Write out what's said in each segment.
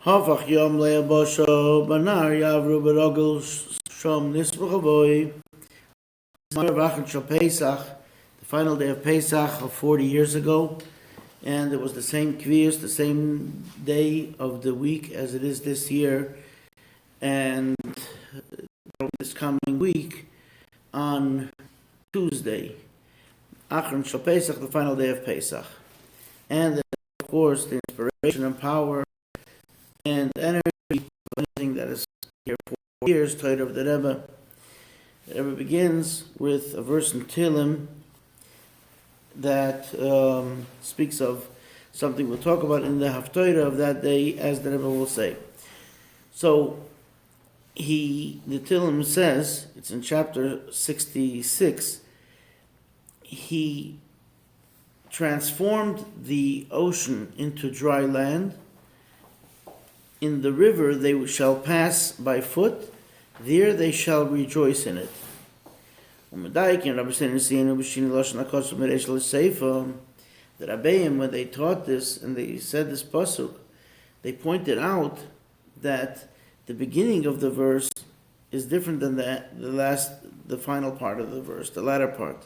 Hofach Yum LaYabushuh Banar Yavru Berogel Shom Nisbachavoy. Pesach, the final day of Pesach of 40 years ago, and it was the same kvius, the same day of the week as it is this year, and this coming week on Tuesday, Achron Shal Pesach, the final day of Pesach, and of course the inspiration and power and energy of anything that is here for 4 years, Torah of the Rebbe. The Rebbe begins with a verse in Tehillim that speaks of something we'll talk about in the Haftorah of that day, as the Rebbe will say. So, the Tehillim says, it's in chapter 66, he transformed the ocean into dry land. In the river they shall pass by foot, there they shall rejoice in it. The Rabbeim, when they taught this and they said this pasuk, they pointed out that the beginning of the verse is different than the final part of the verse, the latter part.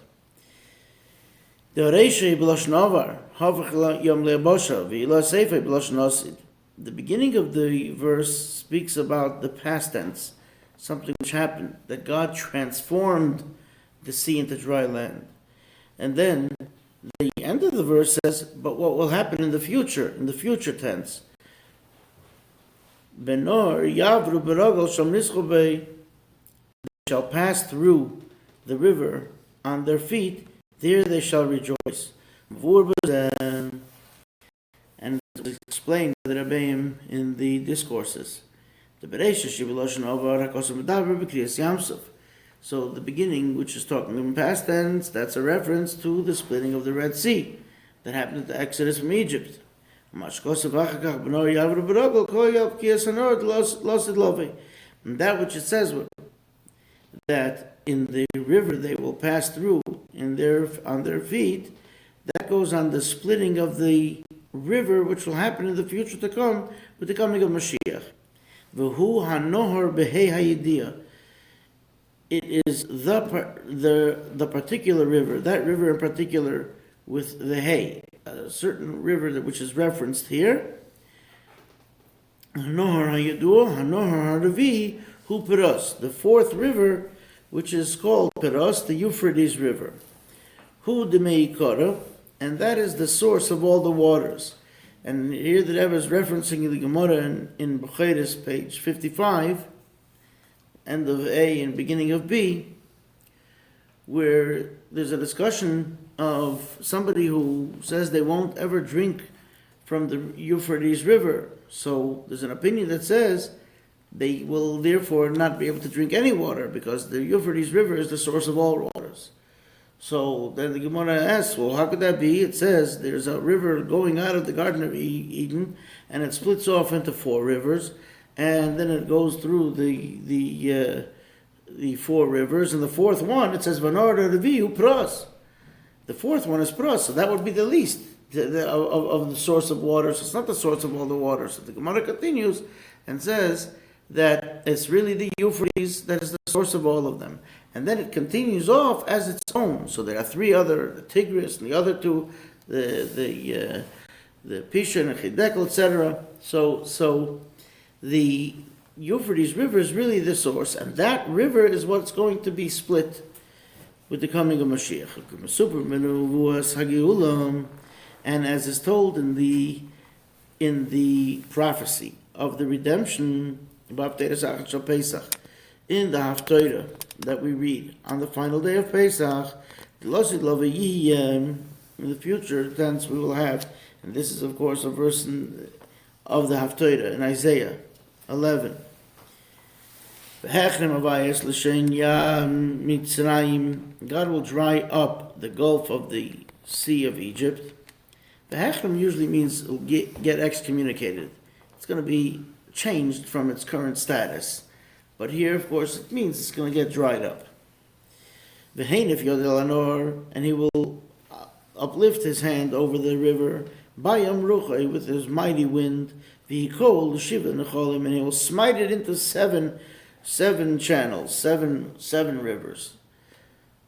The beginning of the verse speaks about the past tense, something which happened, that God transformed the sea into dry land. And then the end of the verse says, but what will happen in the future tense? Benor Yavru Berogel Shom Nischobe, they shall pass through the river on their feet, there they shall rejoice. And it's explained by the Rebbeim in the discourses. So the beginning, which is talking in past tense, that's a reference to the splitting of the Red Sea that happened at the Exodus from Egypt. And that which it says, that in the river they will pass through on their feet, that goes on the splitting of the river, which will happen in the future to come with the coming of Mashiach. V'hu hanohar behei hayidiyah. It is the particular river, that river in particular with the hay, a certain river which is referenced here. Hanohar hayidua, hanohar haravi, hu Peros, the fourth river, which is called Peros, the Euphrates River. Hu demei kara, and that is the source of all the waters. And here the Rebbe is referencing the Gemara in Bechiris, page 55, end of A and beginning of B, where there's a discussion of somebody who says they won't ever drink from the Euphrates River. So there's an opinion that says they will therefore not be able to drink any water because the Euphrates River is the source of all waters. So then the Gemara asks, well, how could that be? It says there's a river going out of the Garden of Eden, and it splits off into 4 rivers, and then it goes through the 4 rivers, and the fourth one, it says, Vanar Reviu Pros. The fourth one is Pros, so that would be the least of the source of water. So it's not the source of all the water. So the Gemara continues and says that it's really the Euphrates that is the source of all of them. And then it continues off as its own. So there are 3 other, the Tigris and the other 2, the Pisha and Chidekel, etc. So the Euphrates River is really the source, and that river is what's going to be split with the coming of Mashiach. And as is told in the prophecy of the redemption about Pesach, in the Haftorah that we read on the final day of Pesach, in the future tense we will have, and this is of course a verse of the Haftorah in Isaiah 11. God will dry up the gulf of the Sea of Egypt. The Hechrim usually means get excommunicated. It's going to be changed from its current status. But here, of course, it means it's going to get dried up. And he will uplift his hand over the river, Bayam Ruchai, with his mighty wind, V'yikol l'shiva necholim, and he will smite it into seven channels, seven rivers,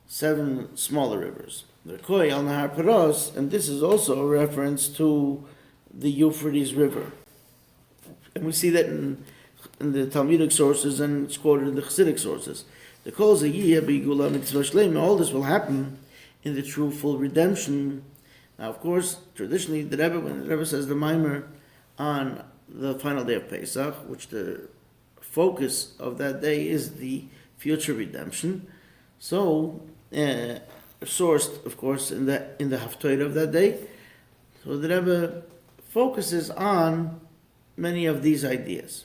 seven smaller rivers. V'koi al nahar Paros, and this is also a reference to the Euphrates River. And we see that in the Talmudic sources, and it's quoted in the Chassidic sources. The kol zeh b'gula mitzvah shleima, all this will happen in the true full redemption. Now, of course, traditionally, when the Rebbe says the Maimer on the final day of Pesach, which the focus of that day is the future redemption, so sourced, of course, in the Haftorah of that day. So the Rebbe focuses on many of these ideas.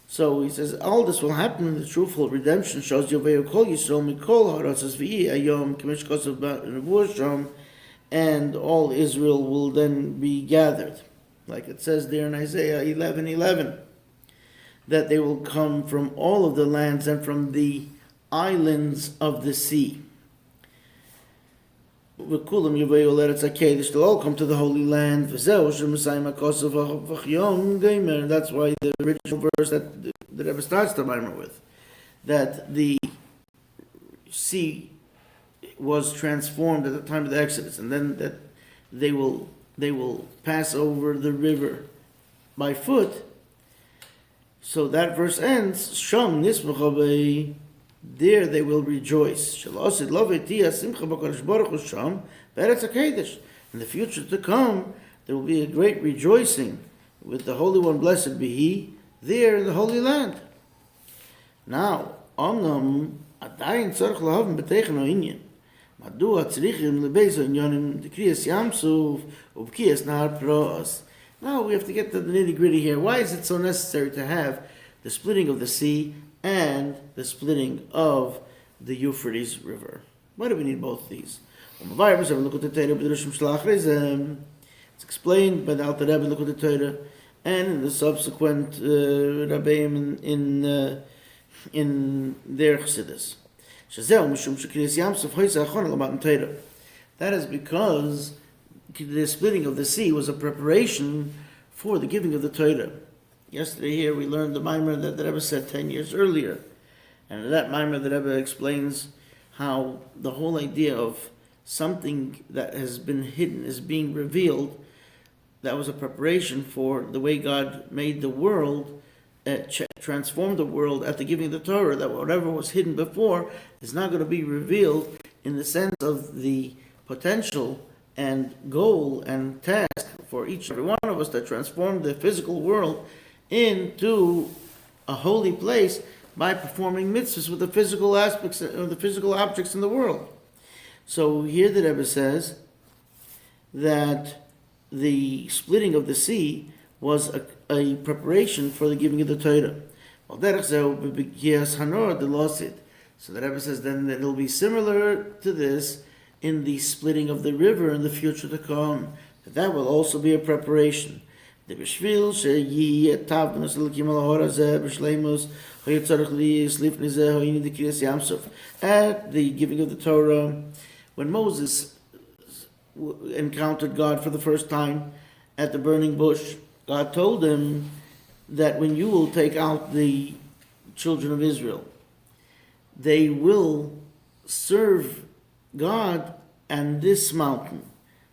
So he says all this will happen in the truthful redemption. Shows Yovei Kol Yisrael Mikol Haratzas V'Yi Ayom K'mish Kosav Nevuah, and all Israel will then be gathered, like it says there in Isaiah 11:11, that they will come from all of the lands and from the islands of the sea. V'kulam Yovei Eretz HaKedesh, they'll all come to the Holy Land. V'zeu Shemasayim HaKosav Hofach Yum LaYabushuh. That's why the original verse that the Rebbe starts the Maimer with, that the sea was transformed at the time of the Exodus, and then that they will pass over the river by foot. So that verse ends, Sham Nismachavei, there they will rejoice. In the future to come, there will be a great rejoicing with the Holy One, blessed be He, there in the Holy Land. Now, Omnam Adayin Tzarech Lahavim B'Teichen O'Inyan. Madua Tzrichim Lebezo Inyanim D'Kriyas Yamsuf Ub'Kiyas Nahar Paros. Now we have to get to the nitty-gritty here. Why is it so necessary to have the splitting of the sea and the splitting of the Euphrates River? Why do we need both of these? It's explained by the Alter Rebbe in the Torah and in the subsequent Rabbeim in their Chassidus. That is because the splitting of the sea was a preparation for the giving of the Torah. Yesterday here we learned the Maimer that the Rebbe said 10 years earlier. And in that Maimer the Rebbe explains how the whole idea of something that has been hidden is being revealed. That was a preparation for the way God made the world, transformed the world at the giving of the Torah, that whatever was hidden before is not going to be revealed in the sense of the potential and goal and task for each and every one of us to transform the physical world into a holy place by performing mitzvahs with the physical aspects of the physical objects in the world. So here the Rebbe says that the splitting of the sea was a preparation for the giving of the Torah. So the Rebbe says then that it will be similar to this in the splitting of the river in the future to come. That will also be a preparation. At the giving of the Torah, when Moses encountered God for the first time at the burning bush, God told him that when you will take out the children of Israel, they will serve God and this mountain.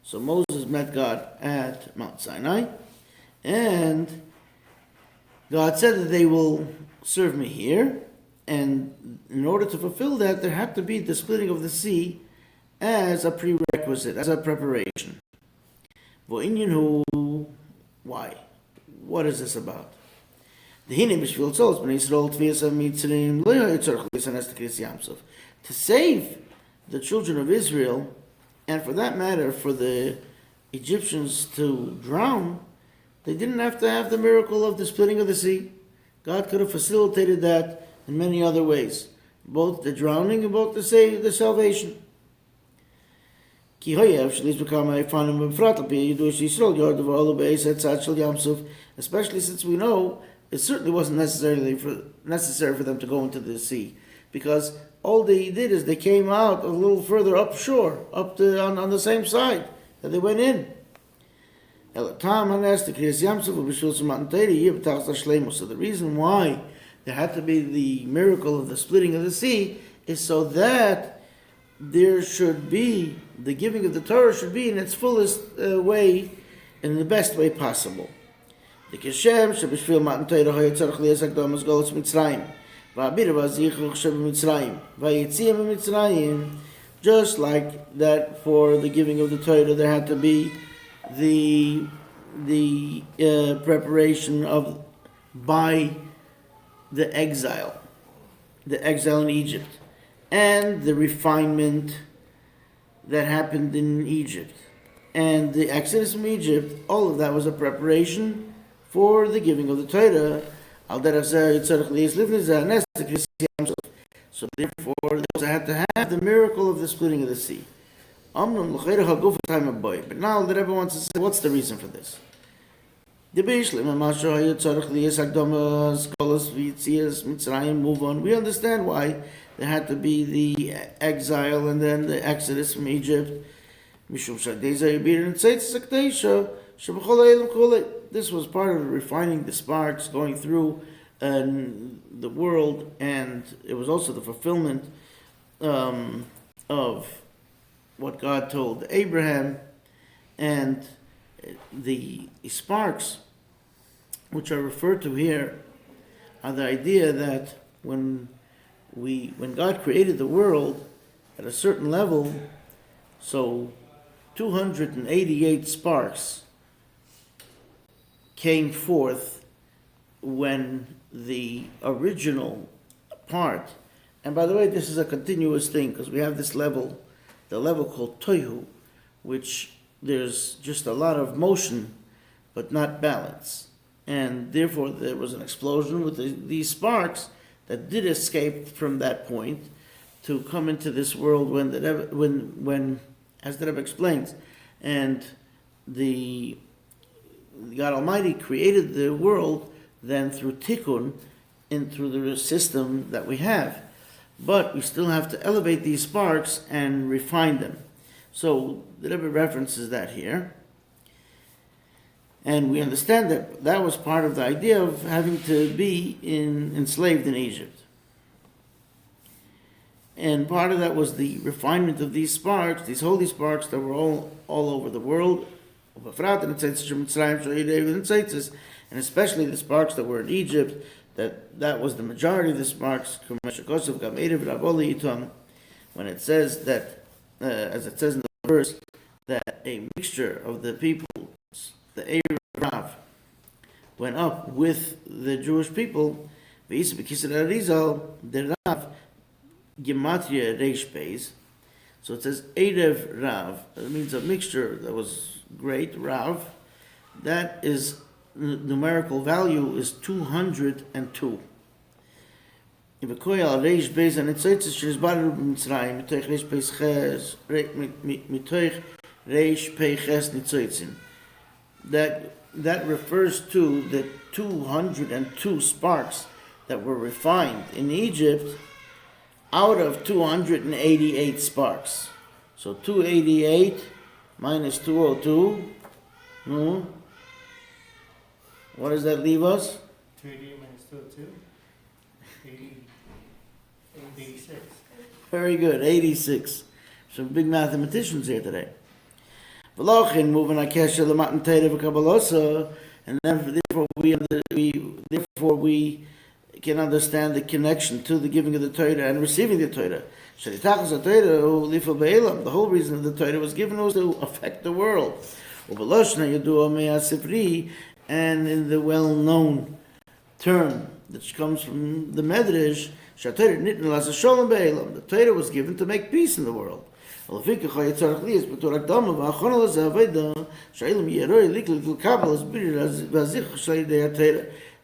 So Moses met God at Mount Sinai, and God said that they will serve me here, and in order to fulfill that, there had to be the splitting of the sea as a prerequisite, as a preparation. Why? What is this about? To save the children of Israel, and for that matter, for the Egyptians to drown, they didn't have to have the miracle of the splitting of the sea. God could have facilitated that in many other ways, both the drowning and both the salvation. Especially since we know it certainly wasn't necessary for them to go into the sea, because all they did is they came out a little further upshore, on the same side that they went in. So the reason why there had to be the miracle of the splitting of the sea is so that there should be, the giving of the Torah should be in its fullest way, in the best way possible. The Keshem shebishvil matan Torah hayatzarach liyasak domas golos Mitzrayim va'abir va'zichuch shebemitzrayim va'yitziyah b'Mitzrayim. Just like that, for the giving of the Torah, there had to be the preparation of by the exile in Egypt, and the refinement that happened in Egypt, and the exodus from Egypt. All of that was a preparation for the giving of the Torah. So therefore, they had to have the miracle of the splitting of the sea. But now the Rebbe wants to say, what's the reason for this? Move on. We understand why there had to be the exile and then the exodus from Egypt. This was part of refining the sparks, going through the world, and it was also the fulfillment of what God told Abraham. And the sparks, which are referred to here, are the idea that when God created the world at a certain level, so 288 sparks came forth when the original part, and by the way, this is a continuous thing, because we have this level, the level called tohu, which there's just a lot of motion, but not balance. And therefore there was an explosion with these sparks that did escape from that point to come into this world when as the Rebbe explains, and God Almighty created the world then through tikkun, through the system that we have. But we still have to elevate these sparks and refine them. So the Rebbe references that here. And we understand that that was part of the idea of having to be enslaved in Egypt. And part of that was the refinement of these sparks, these holy sparks that were all over the world, and especially the sparks that were in Egypt, that was the majority of the sparks, when it says that, as it says in the verse, that a mixture of the people, the Erev Rav, went up with the Jewish people. The Rav Gematria Reish Beis. So it says Erev Rav. It means a mixture that was great. Rav. That is, numerical value is 202. If a koyal Reish Beis and it says it's Shizbaru Mitzrayim mitoich Reish Beis Ches mitoich Reish Pei Ches Nitzoitzin. That refers to the 202 sparks that were refined in Egypt out of 288 sparks. So 288 minus 202, what does that leave us? 288 minus 202, 86. Very good, 86. Some big mathematicians here today. And then therefore we can understand the connection to the giving of the Torah and receiving the Torah. The whole reason of the Torah was given was to affect the world. And in the well-known term that comes from the Medrash, the Torah was given to make peace in the world.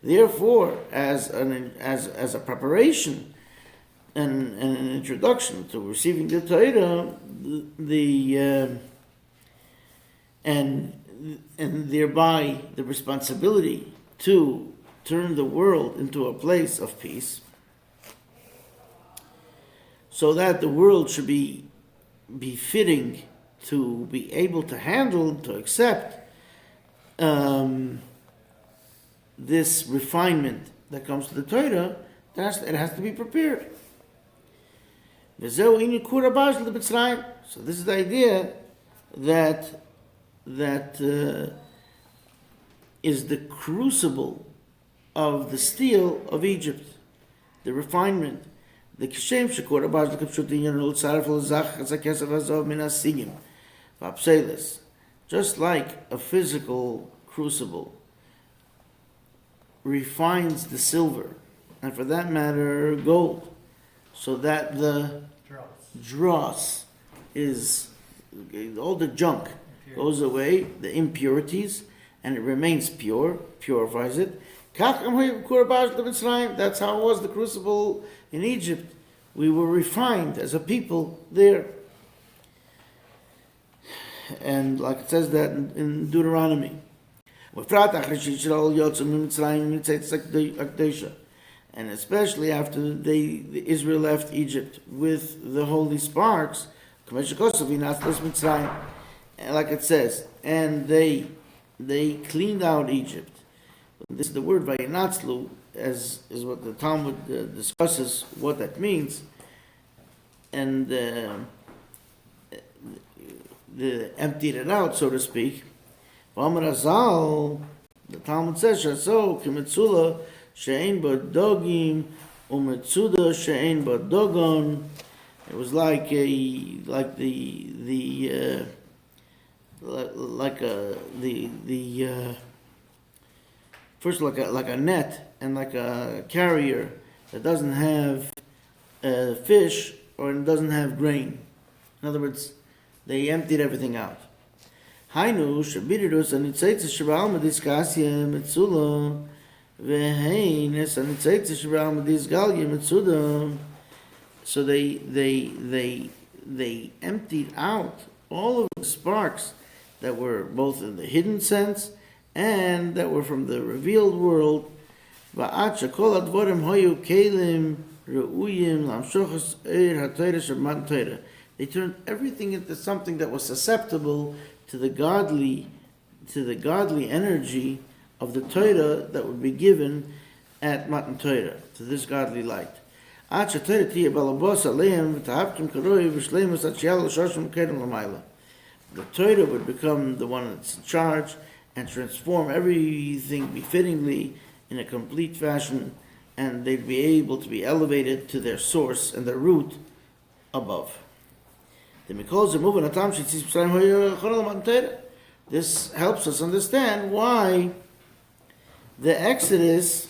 Therefore, as a preparation and an introduction to receiving the Torah, and thereby the responsibility to turn the world into a place of peace, so that the world should be befitting to be able to handle, to accept this refinement that comes to the Torah, it has to be prepared. So this is the idea that is the crucible of the steel of Egypt, the refinement. The kishem shekura baz lekapshutin yanul tzaref l'zach chazakesav hazov min hasigim v'apselis. Just like a physical crucible refines the silver, and for that matter, gold, so that the dross is, all the junk goes away, the impurities, and it remains pure, purifies it. That's how it was the crucible in Egypt. We were refined as a people there. And like it says that in Deuteronomy. And especially after Israel left Egypt with the holy sparks, and like it says, and they cleaned out Egypt. This is the word vayinatzlu, as is what the Talmud discusses what that means, and emptied it out, so to speak. The Talmud says, "Shaso k'metzula she'ein ba dogim u'metzuda she'ein ba dogon." It was like first like a net and like a carrier that doesn't have fish or it doesn't have grain. In other words, they emptied everything out. Hainu shabirirus anitzaitzes sheba'al medis kasya metzula veheines anitzaitzes sheba'al medis galya metzuda. So they emptied out all of the sparks that were both in the hidden sense and that were from the revealed world. They turned everything into something that was susceptible to the godly energy of the Torah that would be given at Matan Torah, to this godly light. The Torah would become the one that's in charge and transform everything befittingly in a complete fashion, and they'd be able to be elevated to their source and their root above. This helps us understand why the Exodus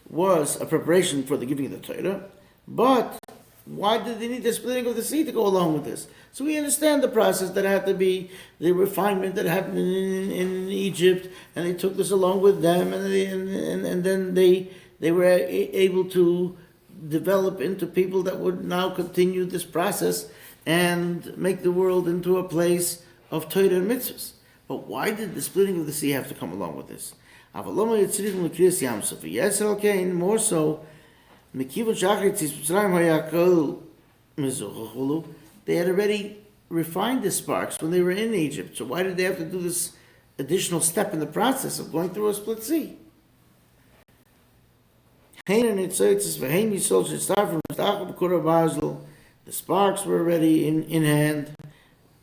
was a preparation for the giving of the Torah, but why did they need the splitting of the sea to go along with this? So we understand the process that had to be, the refinement that happened in Egypt, and they took this along with them, and then they were able to develop into people that would now continue this process and make the world into a place of Torah and mitzvahs. But why did the splitting of the sea have to come along with this? Yes, okay, more so, they had already refined the sparks when they were in Egypt. So why did they have to do this additional step in the process of going through a split sea? The sparks were already in hand.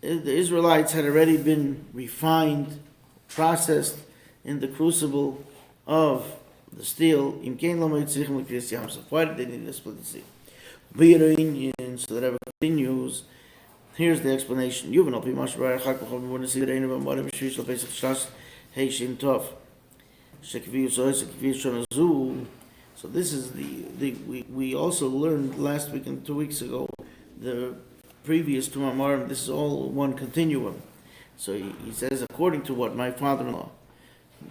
The Israelites had already been refined, processed in the crucible of the steel. Why did they need to split the sea? So that ever continues. Here's the explanation. So this is we also learned last week and 2 weeks ago, the previous two Amarim, this is all one continuum. So he says, according to what my father-in-law,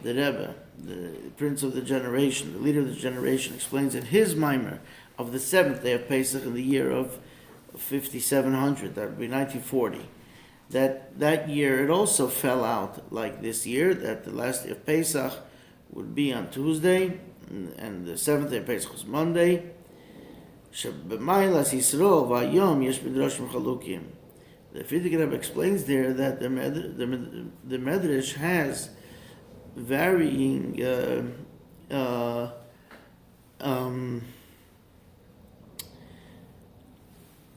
the Rebbe, the prince of the generation, the leader of the generation, explains in his mimer of the 7th day of Pesach in the year of 5700, that would be 1940, that year it also fell out like this year, that the last day of Pesach would be on Tuesday, and the 7th day of Pesach was Monday. Shebemailas Yisrael v'ayom yesh midrashim chalukim. The Hofach Rebbe explains there that the Medrash has varying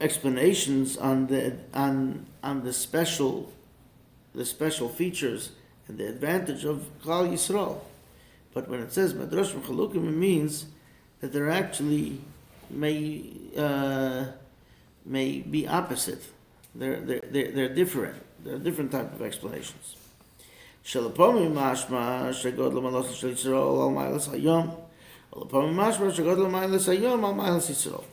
explanations on the special features and the advantage of Klal Yisrael. But when it says Medrashim Chalukim, it means that they're actually may be opposite. They're different. They're different type of explanations. Shalapami mashma shagod l'malos shel Yisrael al ma'alas hayom. Shalapami mashma shagod l'ma'alas hayom al ma'alas Yisrael.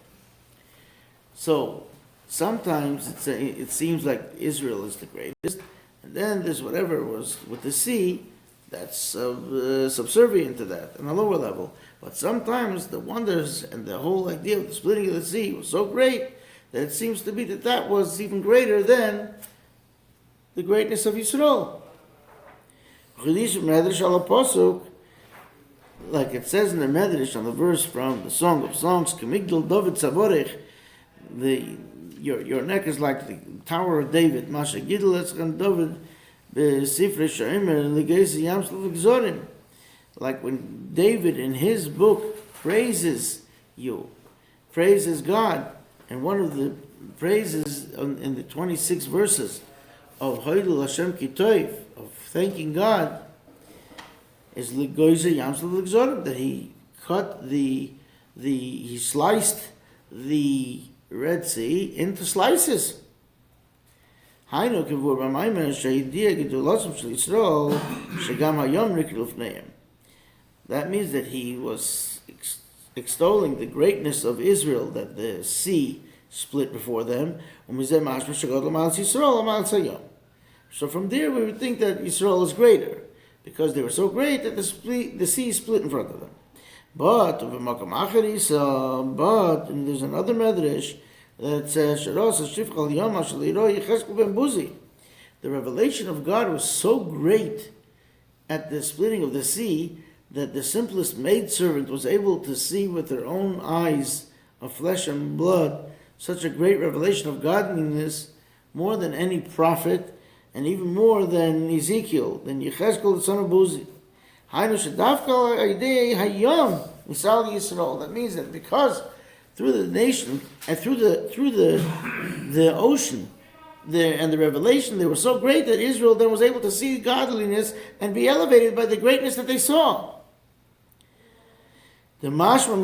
So sometimes it seems like Israel is the greatest, and then there's whatever was with the sea that's subservient to that on a lower level. But sometimes the wonders and the whole idea of the splitting of the sea was so great that it seems to be that was even greater than the greatness of Yisrael. Like it says in the Medrash on the verse from the Song of Songs, K'migdal David Savorech, your neck is like the Tower of David. Masha Gidel Etzchan David B'Sifrei Shaimer L'Geisi Yamsel V'Gzorim. Like when David in his book praises God, and one of the praises in the 26 verses of Hoidul Hashem Kitoiv, of thanking God, is L'Geisi Yamsel V'Gzorim, that he sliced the Red Sea into slices. That means that he was extolling the greatness of Israel, that the sea split before them. So from there we would think that Israel is greater, because they were so great that the sea split in front of them. But there's another medrash that says the revelation of God was so great at the splitting of the sea that the simplest maidservant was able to see with her own eyes of flesh and blood such a great revelation of godliness, more than any prophet, and even more than Ezekiel, than Yechezkel the son of Buzi. That means that because through the nation and through the ocean and the revelation, they were so great that Israel then was able to see godliness and be elevated by the greatness that they saw. The mashma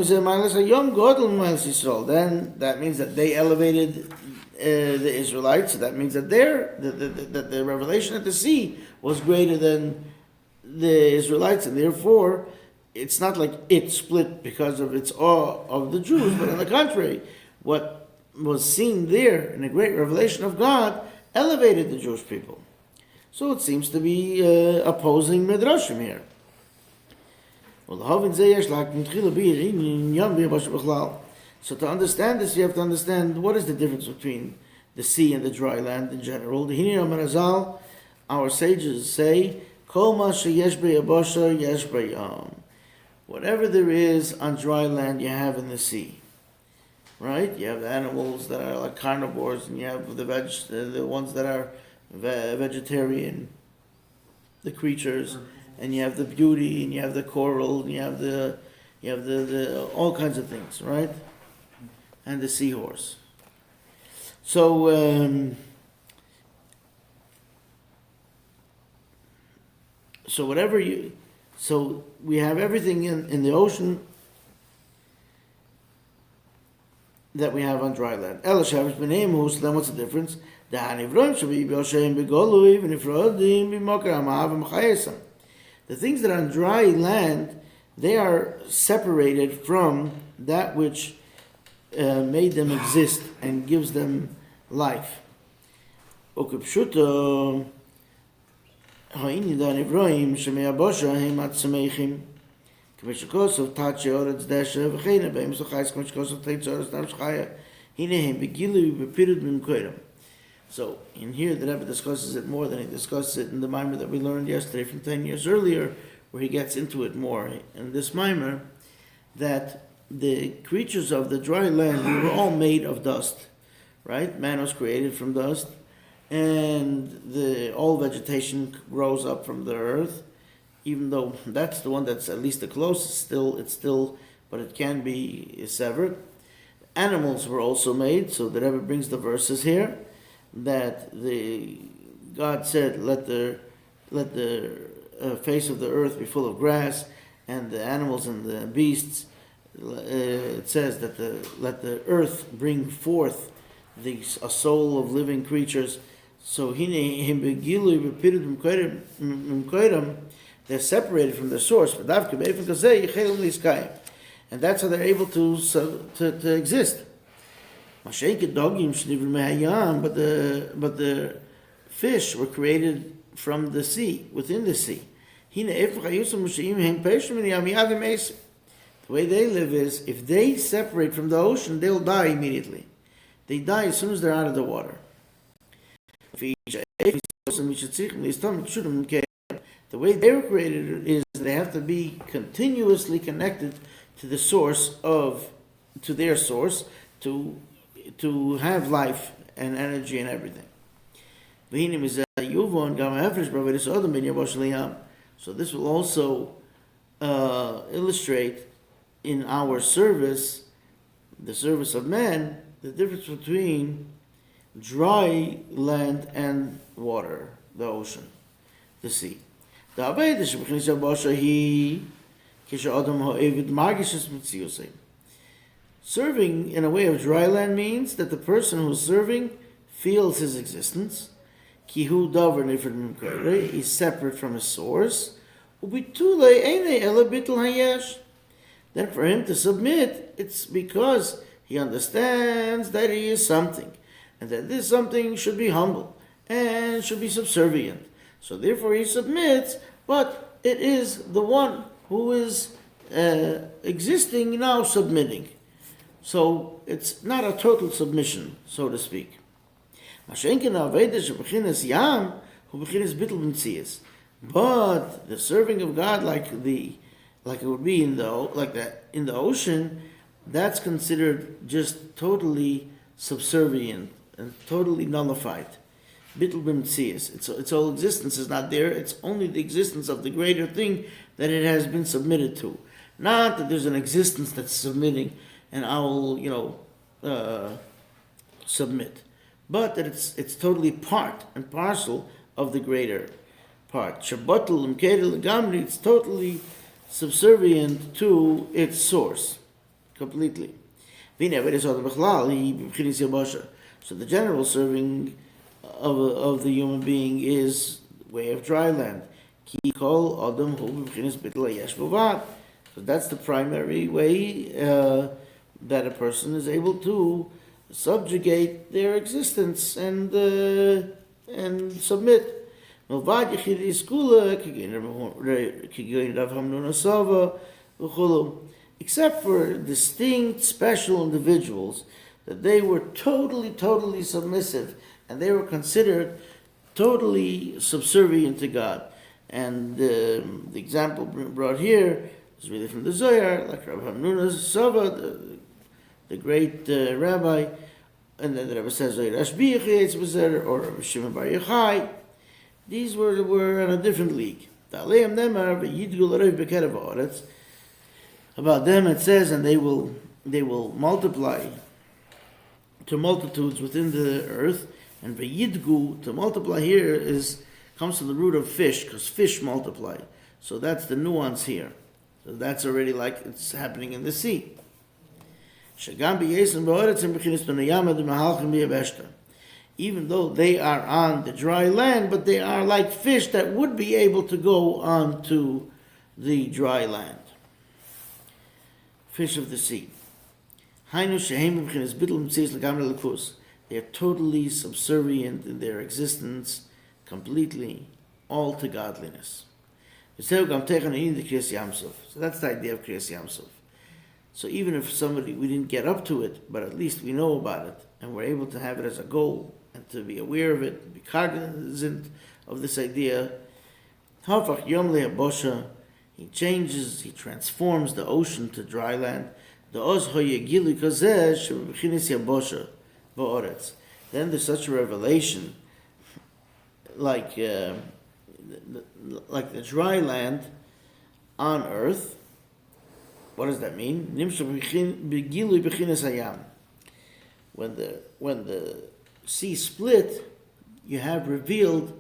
then that means that they elevated the Israelites. So that means that the revelation at the sea was greater than the Israelites, and therefore it's not like it split because of its awe of the Jews, but on the contrary, what was seen there in a great revelation of God elevated the Jewish people. So it seems to be opposing Midrashim here. So to understand this, you have to understand what is the difference between the sea and the dry land in general. Our sages say, whatever there is on dry land, you have in the sea. Right? You have the animals that are like carnivores, and you have the ones that are vegetarian, the creatures, and you have the beauty, and you have the coral, and you have the all kinds of things, right? And the seahorse. So so we have everything in the ocean that we have on dry land. So then what's the difference? The things that are on dry land, they are separated from that which made them exist and gives them life. He nehem So in here the Rebbe discusses it more than he discusses it in the mimer that we learned yesterday from 10 years earlier, where he gets into it more in this mimer, that the creatures of the dry land, we were all made of dust, right? Man was created from dust, and all vegetation grows up from the earth, even though that's the one that's at least the closest. But it can be severed. Animals were also made, so the Rebbe brings the verses here that God said, "Let the face of the earth be full of grass, and the animals and the beasts." It says that let the earth bring forth a soul of living creatures. So they're separated from the source, and that's how they're able to exist. But the fish were created from the sea, within the sea. The way they live is, if they separate from the ocean, they'll die immediately. They die as soon as they're out of the water. The way they were created is they have to be continuously connected to the source to their source, to have life and energy and everything. So this will also illustrate in our service, the service of man, the difference between dry land and water, the ocean, the sea. Serving in a way of dry land means that the person who's serving feels his existence. He's separate from his source. Then for him to submit, it's because he understands that he is something, and that this something should be humble and should be subservient. So therefore he submits, but it is the one who is existing now submitting. So it's not a total submission, so to speak. But the serving of God, like it would be in the ocean, that's considered just totally subservient and totally nullified. Bittul b'mtzias. Its whole existence is not there. It's only the existence of the greater thing that it has been submitted to. Not that there's an existence that's submitting and I will, submit. But that it's totally part and parcel of the greater part. Shabbatul imkedel gamri, it's totally subservient to its source, completely. So the general serving of the human being is way of dry land. So that's the primary way that a person is able to subjugate their existence and submit. Except for distinct, special individuals, that they were totally submissive, and they were considered totally subservient to God. And the example brought here is really from the Zohar, like Rabbi Hamnuna Sava, the great rabbi, and then the Rebbe says or Rabbi Shimon Bar Yochai. These were in a different league. About them it says, and they will multiply to multitudes within the earth. And v'yidgu, to multiply here comes from the root of fish, because fish multiply. So that's the nuance here. So that's already like it's happening in the sea. Even though they are on the dry land, but they are like fish that would be able to go on to the dry land. Fish of the sea. They are totally subservient in their existence, completely, all to godliness. So that's the idea of Kriyas Yamsuf. So even if we didn't get up to it, but at least we know about it, and we're able to have it as a goal, and to be aware of it, be cognizant of this idea. Hofach Yum LaYabushuh, he transforms the ocean to dry land. The Oz Hoye Gilu Kazeh Shebchinis Yabosha Ba'oretz. Then there's such a revelation, like the dry land on earth. What does that mean? When the sea split, you have revealed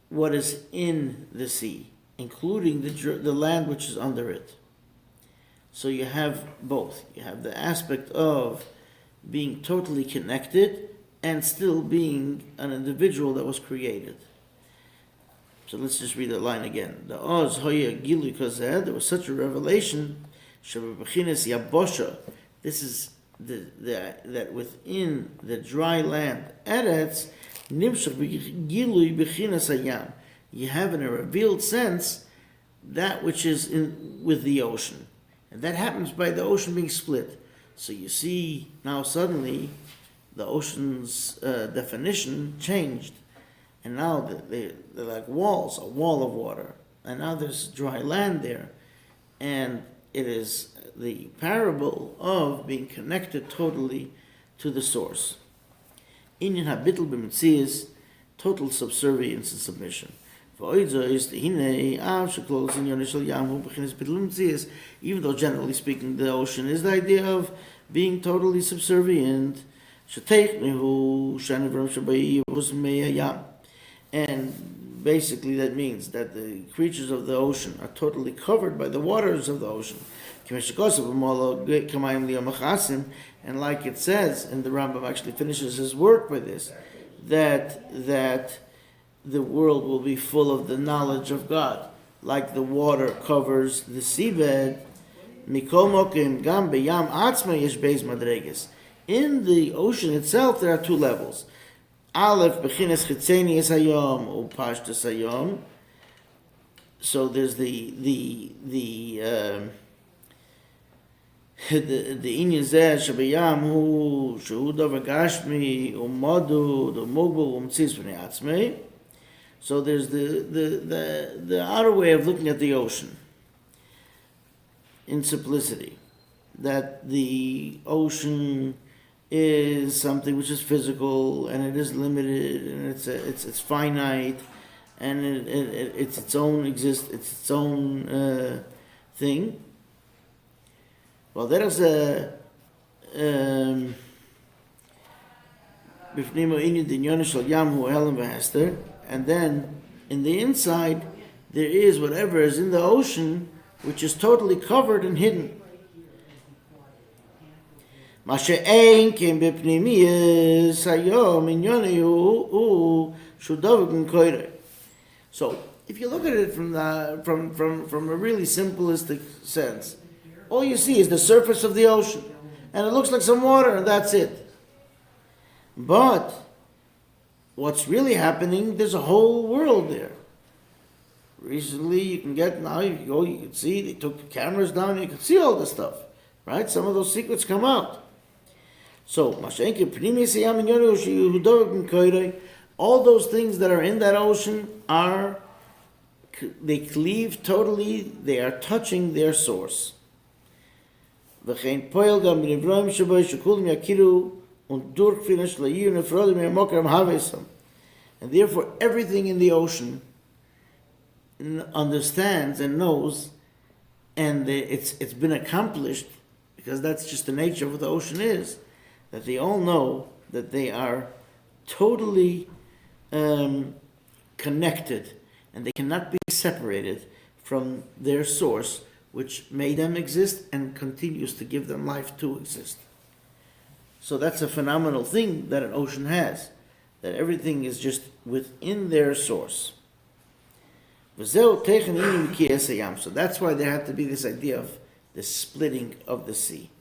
what is in the sea, including the land which is under it. So you have both. You have the aspect of being totally connected and still being an individual that was created. So let's just read that line again. The Oz Hoya Gilu Kazeh, there was such a revelation, Shabbachinis Yabosha. This is that within the dry land, Eretz, Nimshach Gilu Bechinas Hayam. You have in a revealed sense that which is with the ocean. And that happens by the ocean being split. So you see now suddenly the ocean's definition changed. And now they're like walls, a wall of water. And now there's dry land there. And it is the parable of being connected totally to the source. Inyan habitul b'mitzias, total subservience and submission. Even though generally speaking the ocean is the idea of being totally subservient, and basically that means that the creatures of the ocean are totally covered by the waters of the ocean. And like it says, and the Rambam actually finishes his work by this, that the world will be full of the knowledge of God, like the water covers the seabed. In the ocean itself, there are two levels. Aleph b'chines chitzenius hayom upashtus hayom. So there's the inyan zeh shabayam hu shehu davar gashmi u'madu u'mogul u'mtziz v'nei atzmei. So there's the outer way of looking at the ocean in simplicity, that the ocean is something which is physical and it is limited and it's finite and it's its own thing. Well, there is a and then in the inside there is whatever is in the ocean which is totally covered and hidden. So if you look at it from a really simplistic sense, all you see is the surface of the ocean, and it looks like some water, and that's it. But what's really happening, there's a whole world there. Recently, you can see, they took the cameras down, you can see all this stuff, right? Some of those secrets come out. So, all those things that are in that ocean they cleave totally, they are touching their source. And therefore, everything in the ocean understands and knows, and it's been accomplished, because that's just the nature of what the ocean is, that they all know that they are totally connected, and they cannot be separated from their source, which made them exist and continues to give them life to exist. So that's a phenomenal thing that an ocean has, that everything is just within their source. So that's why there had to be this idea of the splitting of the sea.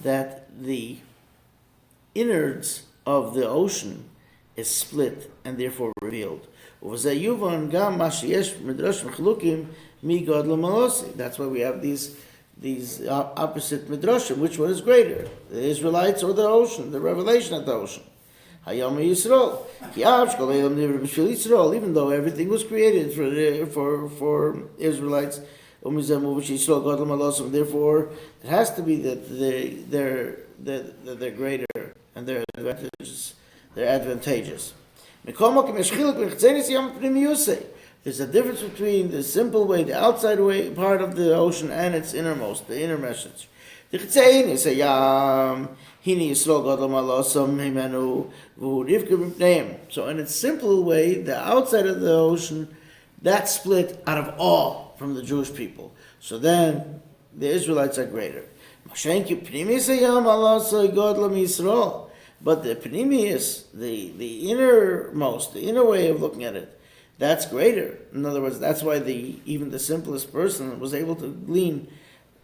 That the innards of the ocean is split and therefore revealed. That's why we have these opposite midrashim. Which one is greater, the Israelites or the ocean, the revelation of the ocean? Hayam Yisrael. Even though everything was created for Israelites, Therefore, it has to be that they're greater and they're advantageous. There's a difference between the simple way, the outside way part of the ocean, and its innermost, the inner message. So in its simple way, the outside of the ocean, that's split out of awe from the Jewish people. So then the Israelites are greater. But the Pnimius, the innermost, the inner way of looking at it, that's greater. In other words, that's why even the simplest person was able to glean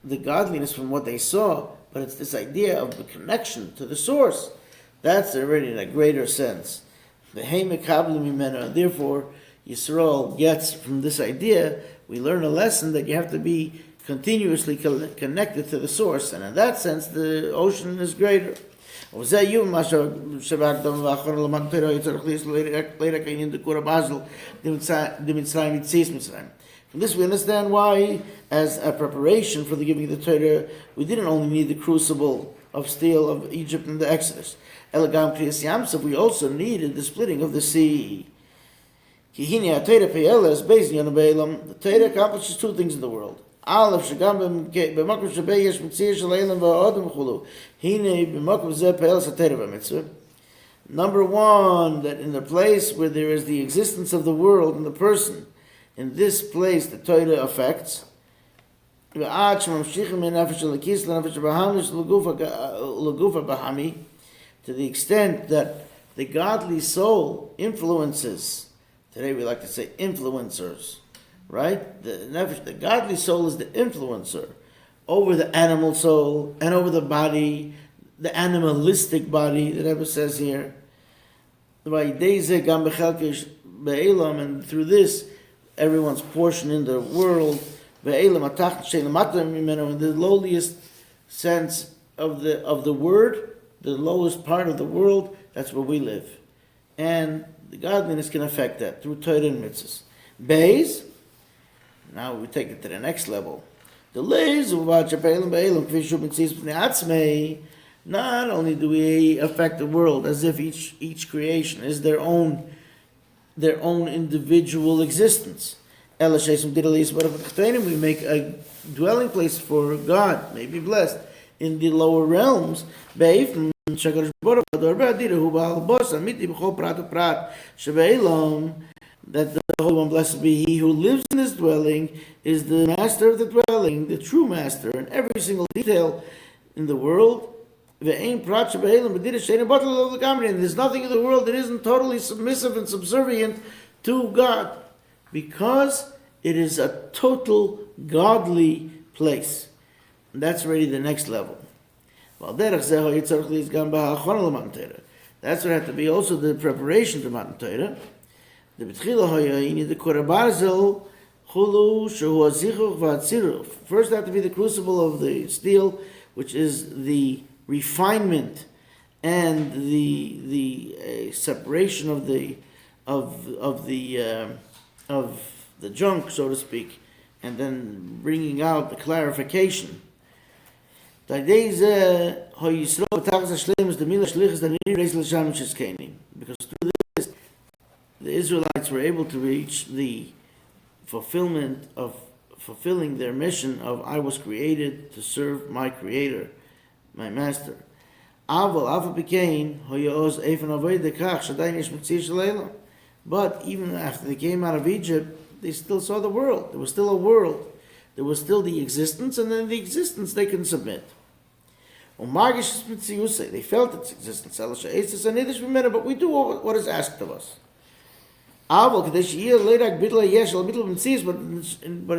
the godliness from what they saw. But it's this idea of the connection to the source. That's already in a greater sense. Therefore, Yisrael gets from this idea, we learn a lesson that you have to be continuously connected to the source. And in that sense, the ocean is greater. From this we understand why, as a preparation for the giving of the Torah, we didn't only need the crucible of steel of Egypt in the Exodus. We also needed the splitting of the sea. The Torah accomplishes two things in the world. Number one, that in the place where there is the existence of the world and the person, in this place the Torah affects. To the extent that the godly soul influences, today we like to say influencers, right? The godly soul is the influencer over the animal soul and over the body, the animalistic body, the Rebbe says here. And through this, everyone's portion in the world, in the lowliest sense of the word, the lowest part of the world, that's where we live. And the godliness can affect that through Torah and mitzvahs. Beis, now we take it to the next level. The lays of not only do we affect the world as if each creation is their own individual existence. We make a dwelling place for God, may be blessed, in the lower realms. That the Holy One, blessed be He who lives in His dwelling, is the master of the dwelling, the true master, in every single detail in the world. And there's nothing in the world that isn't totally submissive and subservient to God, because it is a total godly place. And that's already the next level. That's what had to be also the preparation to Matan Torah. First had to be the crucible of the steel, which is the refinement and the separation of the junk, so to speak, and then bringing out the clarification. Because through this, the Israelites were able to reach the fulfillment of fulfilling their mission of I was created to serve my Creator, my Master. But even after they came out of Egypt, they still saw the world. There was still a world. There was still the existence, and then the existence they can submit. They felt its existence. But we do what is asked of us. But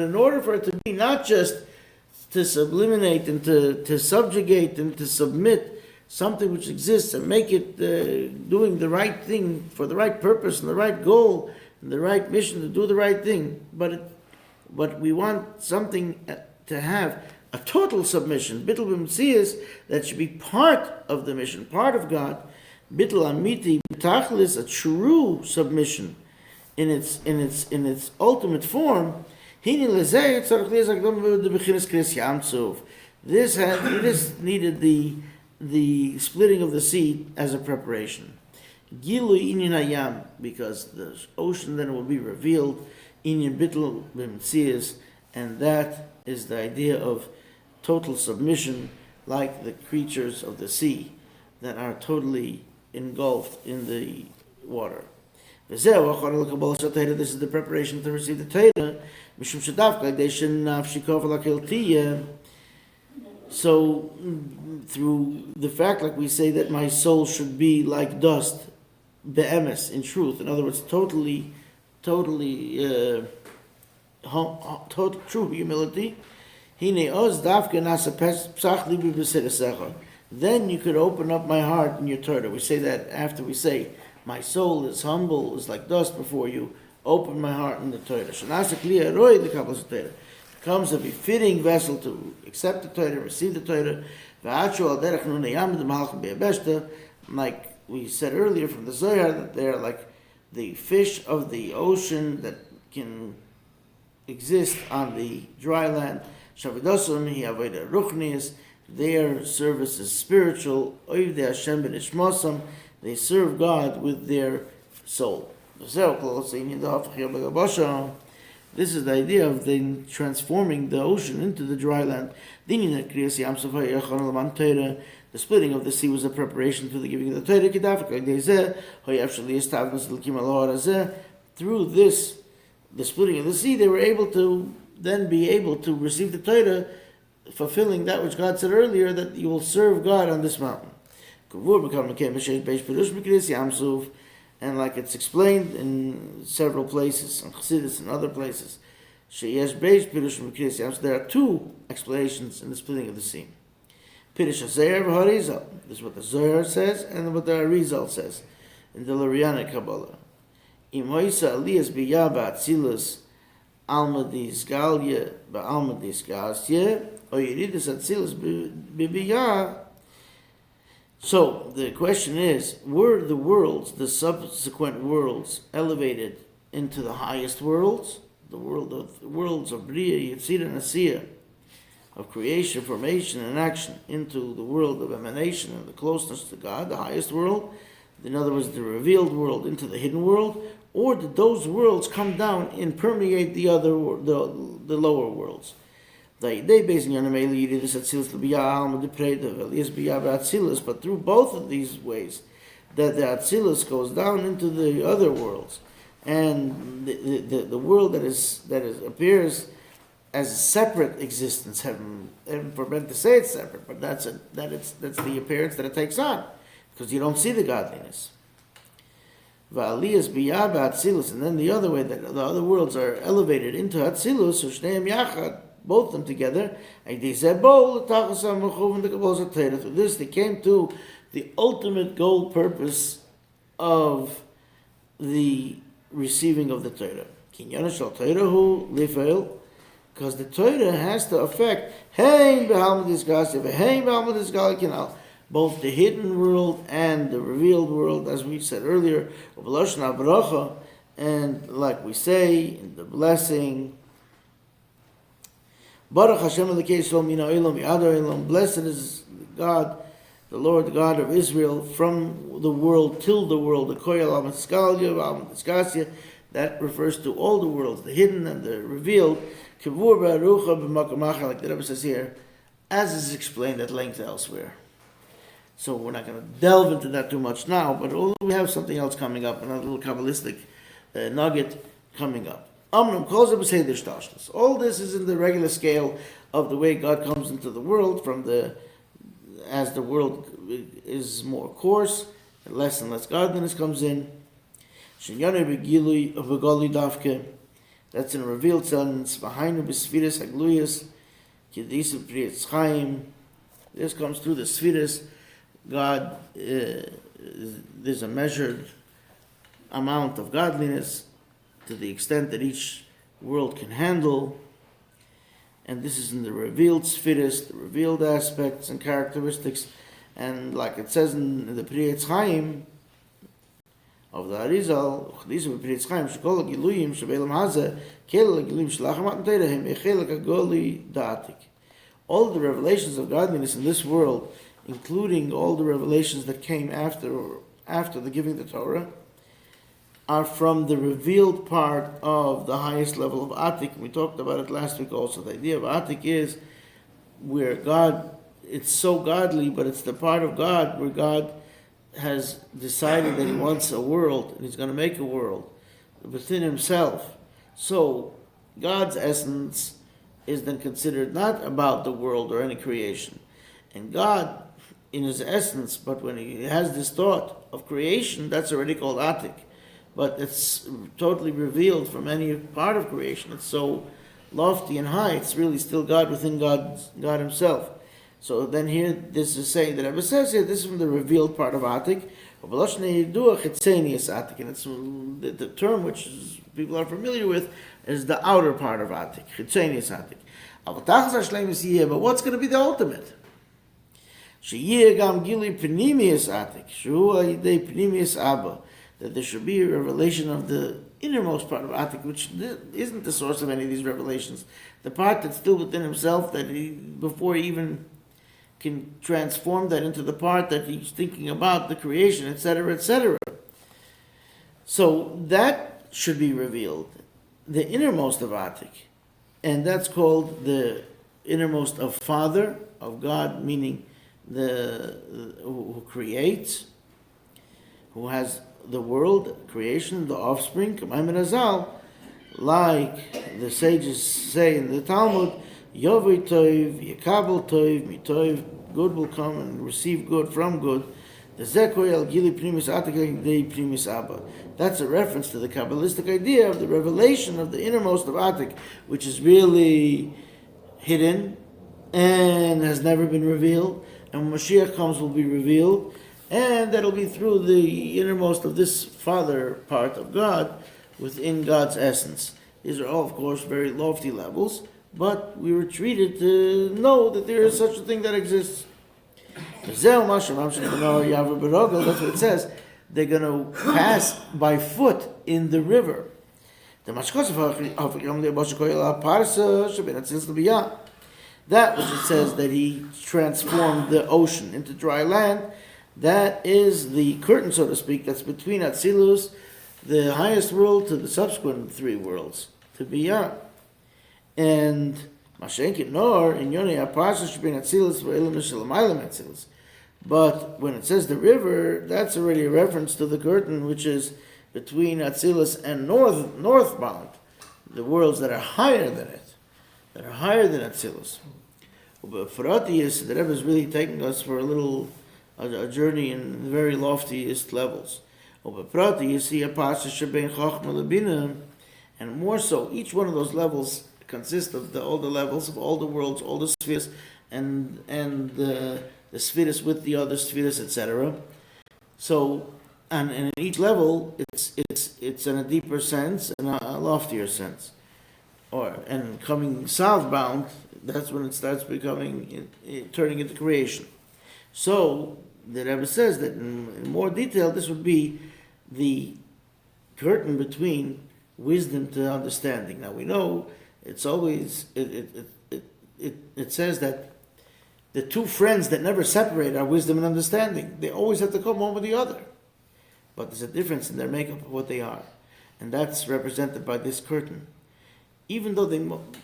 in order for it to be not just to sublimate and to subjugate and to submit something which exists and make it doing the right thing for the right purpose and the right goal and the right mission to do the right thing, but we want something to have a total submission, bittul b'mtzias, that should be part of the mission, part of God, bittul amiti b'tachlis, a true submission in its ultimate form. This needed the splitting of the sea as a preparation. Gilui inyan hayam, because the ocean then will be revealed, inyan bittul b'mtzias, and that is the idea of total submission, like the creatures of the sea that are totally engulfed in the water. This is the preparation to receive the Torah. So, through the fact, like we say, that my soul should be like dust, be'emes, in truth, in other words, totally, true humility, then you could open up my heart in your Torah. We say that after we say, my soul is humble, is like dust before you, open my heart in the Torah. Becomes a befitting vessel to accept the Torah, receive the Torah. Like we said earlier from the Zohar, that they're like the fish of the ocean that can exist on the dry land. Their service is spiritual. They serve God with their soul. This is the idea of then transforming the ocean into the dry land. The splitting of the sea was a preparation to the giving of the Torah. Through this, the splitting of the sea, they were able to then be able to receive the Torah, fulfilling that which God said earlier, that you will serve God on this mountain. And like it's explained in several places, in Chassidus and other places, there are two explanations in the splitting of the sea. This is what the Zohar says and what the Arizal says in the Larianic Kabbalah. Almadis Galya Almadis Gasya or Yeridis Atzilus Bibiyah. So the question is, were the worlds, the subsequent worlds, elevated into the highest worlds, the worlds of Bria, Yitzir, and Asiya, of creation, formation, and action, into the world of emanation and the closeness to God, the highest world, in other words, the revealed world, into the hidden world, or did those worlds come down and permeate the lower worlds? But through both of these ways, that the Atzilus goes down into the other worlds, and the world that appears as a separate existence. Heaven forbid to say it's separate, but that's the appearance that it takes on, because you don't see the godliness. And then the other way, that the other worlds are elevated into Atzilus, both of them together. Through this, they came to the ultimate goal purpose of the receiving of the Torah. Because the Torah has to affect both the hidden world and the revealed world, as we said earlier, and like we say in the blessing, Baruch Hashem Elokeinu min ha'olam v'ad ha'olam. Blessed is God, the Lord, the God of Israel, from the world till the world. The koyal al-matzkalya, that refers to all the worlds, the hidden and the revealed. Kivur ba'arucha b'makamacha, like the Rebbe says here, as is explained at length elsewhere. So we're not going to delve into that too much now, but we have something else coming up, another little Kabbalistic nugget coming up. All this is in the regular scale of the way God comes into the world, as the world is more coarse, less and less godliness comes in. That's in a revealed sense. This comes through the Sfiris. God, there's a measured amount of godliness to the extent that each world can handle. And this is in the revealed Sfiris, the revealed aspects and characteristics. And like it says in the Pri Etz Chaim, of the Arizal, Chadizim B'Pnei Tzchaim, Shekol HaGiluyim Shebelam Hazeh, Kel HaGiluyim Shelach HaMatan Torah, Hem Echelek HaGoli Da'atik. All the revelations of godliness in this world, including all the revelations that came after the giving of the Torah, are from the revealed part of the highest level of Atik. We talked about it last week also. The idea of Atik is where God, it's so godly, but it's the part of God where God has decided that He wants a world, and He's going to make a world within Himself. So God's essence is then considered not about the world or any creation. And God, in His essence, but when He has this thought of creation, that's already called Atik. But it's totally revealed from any part of creation. It's so lofty and high, it's really still God within God Himself. So then here, this is saying that Rebbe says here, this is from the revealed part of Atik. And it's the term which people are familiar with is the outer part of Atik, Chitzenius Atik. But what's going to be the ultimate? That there should be a revelation of the innermost part of Atik, which isn't the source of any of these revelations. The part that's still within himself, that he, before he even can transform that into the part that he's thinking about, the creation, etc., etc. So that should be revealed, the innermost of Atik. And that's called the innermost of Father, of God, meaning who creates, who has the world, creation, the offspring, like the sages say in the Talmud, Yovei Toiv, Yekabel Toiv, Mitoiv, good will come and receive good from good. The Zekoy al Gili Primis Atik Dei Primis Abba. That's a reference to the Kabbalistic idea of the revelation of the innermost of Atik, which is really hidden and has never been revealed. And when Mashiach comes, will be revealed. And that'll be through the innermost of this Father part of God within God's essence. These are all, of course, very lofty levels, but we were treated to know that there is such a thing that exists. That's what it says. They're going to pass by foot in the river. That which it says that He transformed the ocean into dry land, that is the curtain, so to speak, that's between Atzilus, the highest world, to the subsequent three worlds, to Biyah. And Mashenkin Nor, in Yoni Aparsa, should be Atzilus, Atzilus. But when it says the river, that's already a reference to the curtain, which is between Atzilus and northbound, the worlds that are higher than it, that are higher than Atzilus. But Faratius, the Rebbe is really taking us for a journey in the very loftiest levels. And more so, each one of those levels consists of all the levels of all the worlds, all the spheres, and the spheres with the other spheres, etc. So, and in each level, it's in a deeper sense and a loftier sense. And coming southbound, that's when it starts becoming, turning into creation. So, the Rebbe says that in more detail, this would be the curtain between wisdom to understanding. Now we know it's always, it says that the two friends that never separate are wisdom and understanding. They always have to come one with the other. But there's a difference in their makeup of what they are. And that's represented by this curtain. Even though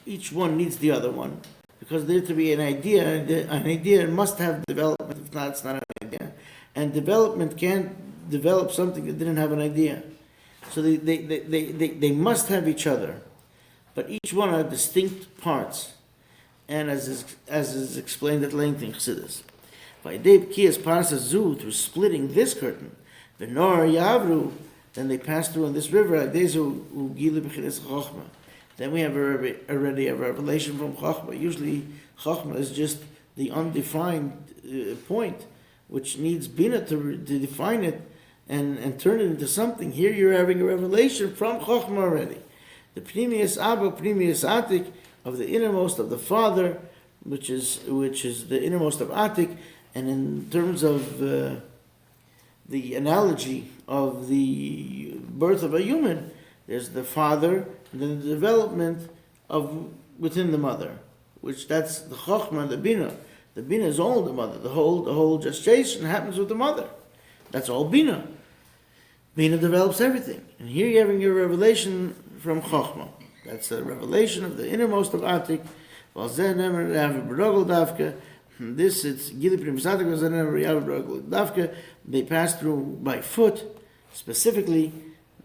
each one needs the other one, because there to be an idea must have development. If not, it's not an idea. And development can't develop something that didn't have an idea. So they must have each other. But each one are distinct parts. And as is explained at length in Chassidus. By Deb Kiyas Parsa Zu, through splitting this curtain, Benor Yavru, then they pass through in this river, Adezu Gilu B'chides Chochma. Then we have already a revelation from Chachma. Usually Chachma is just the undefined point, which needs Bina to define it and turn it into something. Here you're having a revelation from Chachma already. The Pnimius Abba, Pnimius Atik, of the innermost of the Father, which is the innermost of Atik. And in terms of the analogy of the birth of a human, there's the father, and then the development of within the mother, which that's the chokhmah, the bina. The bina is all the mother. The whole gestation happens with the mother. That's all bina. Bina develops everything. And here you're having your revelation from chokhmah. That's a revelation of the innermost of Atik. This it's Gili Davka. They pass through by foot, specifically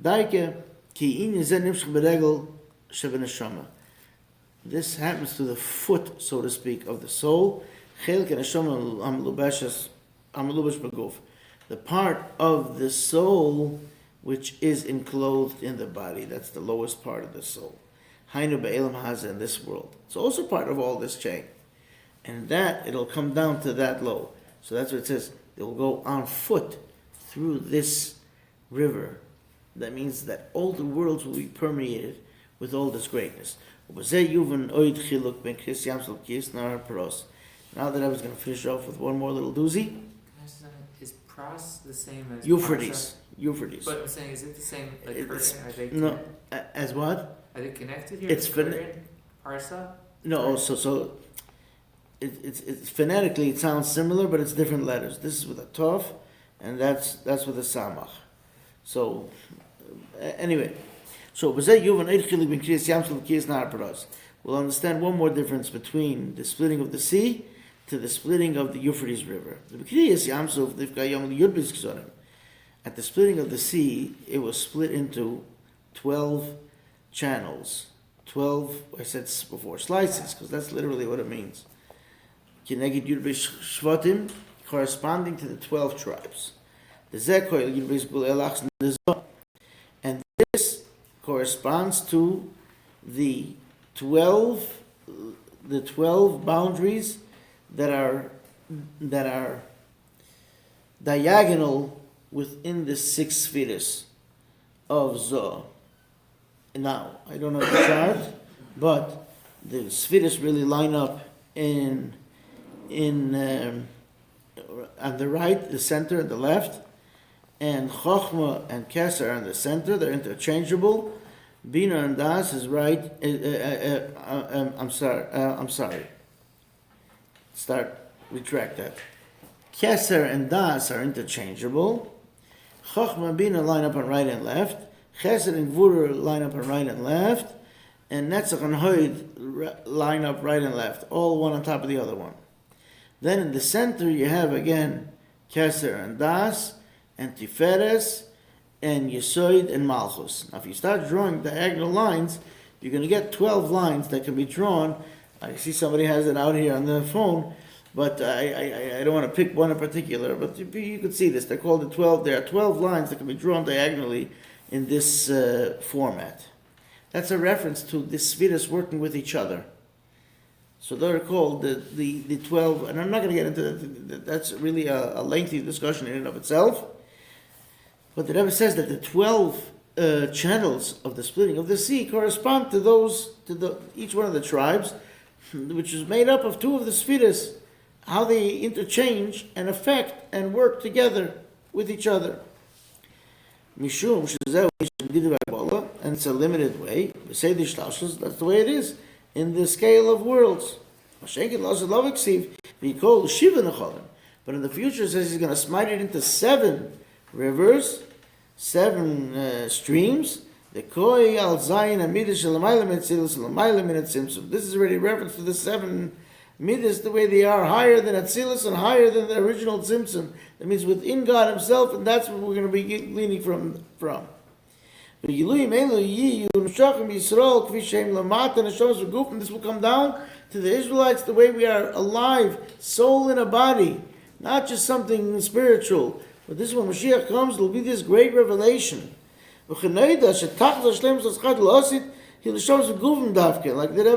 Daike Ki Beregel Shebeneshama. This happens to the foot, so to speak, of the soul. The part of the soul which is enclosed in the body. That's the lowest part of the soul. Hainu be'elam haza, in this world. It's also part of all this chain. And that, it'll come down to that low. So that's what it says. They'll go on foot through this river. That means that all the worlds will be permeated with all this greatness. Now that I was going to finish off with one more little doozy. Is pros the same as Euphrates. Parsha? Euphrates. But I'm saying, is it the same like curtain? Are they no, as what? Are they connected here? It's Parsa? No, so it's phonetically it sounds similar, but it's different letters. This is with a tov, and that's with a samach. So anyway, so we'll understand one more difference between the splitting of the sea to the splitting of the Euphrates River. At the splitting of the sea, it was split into 12 channels. 12, I said before, slices, because that's literally what it means. Corresponding to the 12 tribes. And this corresponds to the 12 boundaries that are diagonal within the 6 spheres of Zoh. Now, I don't know the chart, but the spheres really line up on the right, the center, and the left, and Chochmah and Keser are in the center. They're interchangeable. Bina and Das is right. I'm sorry. Retract that. Keser and Das are interchangeable. Chochmah and Bina line up on right and left. Chesed and Gvura line up on right and left. And Netzach and Hoid line up right and left. All one on top of the other one. Then in the center you have again Keser and Das, and Tiferes, and Yesoid and Malchus. Now if you start drawing diagonal lines, you're going to get 12 lines that can be drawn. I see somebody has it out here on the phone, but I don't want to pick one in particular, but you could see this. They're called the 12. There are 12 lines that can be drawn diagonally in this format. That's a reference to the spheres working with each other. So they're called the 12, and I'm not going to get into that. That's really a lengthy discussion in and of itself. But the Rebbe says that the 12 channels of the splitting of the sea correspond to each one of the tribes, which is made up of 2 of the spheres, how they interchange and affect and work together with each other. Mishum, and it's a limited way. That's the way it is in the scale of worlds. But in the future, it says he's going to smite it into 7 rivers, 7 streams. The koi al zayin amidas shalamayla mitzilus shalamayla min atzimtzum. This is already reference to the 7 midas, the way they are, higher than atzilus and higher than the original tzimtzum. That means within God Himself, and that's what we're going to be gleaning from. This will come down to the Israelites the way we are alive, soul in a body, not just something spiritual. But this is when Mashiach comes, there will be this great revelation. Like the Rebbe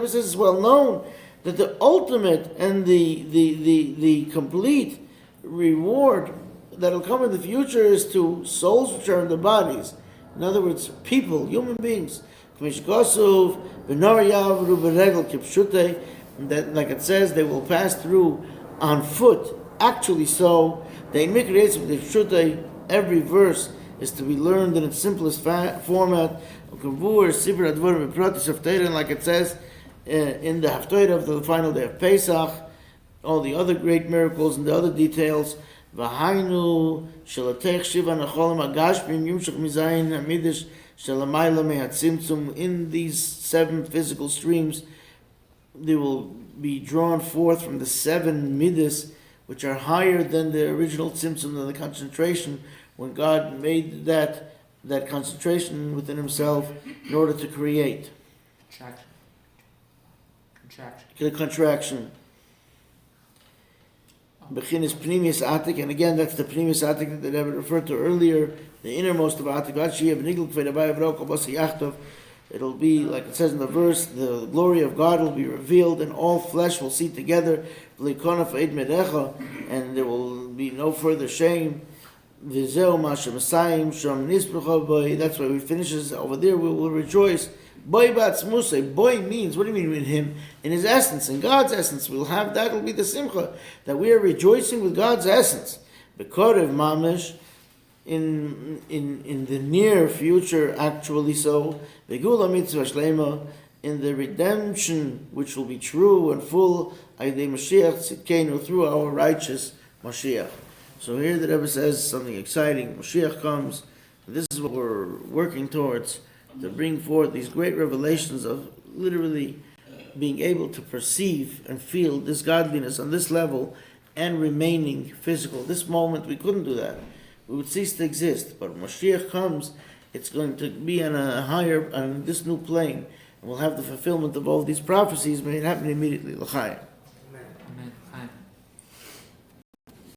says, it's well known that the ultimate and the complete reward that will come in the future is to souls which are in the bodies. In other words, people, human beings. That, like it says, they will pass through on foot. Actually so, every verse is to be learned in its simplest format, like it says in the Haftorah of the final day of Pesach, all the other great miracles and the other details. V'hainu shelatech shiva nacholim agashmim yumshach mizayin hamidish shelamayla mehatzimtzum. In these 7 physical streams, they will be drawn forth from the 7 midas, which are higher than the original tzimtzum, than the concentration, when God made that concentration within Himself in order to create. Contraction. Bechinis Pnimius Atik, and again that's the Pnimius Atik that I referred to earlier, the innermost of Atik. It'll be, like it says in the verse, the glory of God will be revealed, and all flesh will see together, and there will be no further shame. That's why we finishes over there, we will rejoice. Boy means, what do you mean in Him? In His essence, in God's essence. We'll have that, will be the simcha, that we are rejoicing with God's essence. Bekorev mamish, in the near future, actually so. Begula mitzvah shlema, in the redemption which will be true and full, Aydei Mashiach tzidkenu, through our righteous Mashiach. So here the Rebbe says something exciting. Mashiach comes, and this is what we're working towards, to bring forth these great revelations of literally being able to perceive and feel this godliness on this level and remaining physical. This moment we couldn't do that. We would cease to exist. But when Mashiach comes, it's going to be on a higher, on this new plane. And we'll have the fulfillment of all these prophecies, but it happened immediately. L'chaim.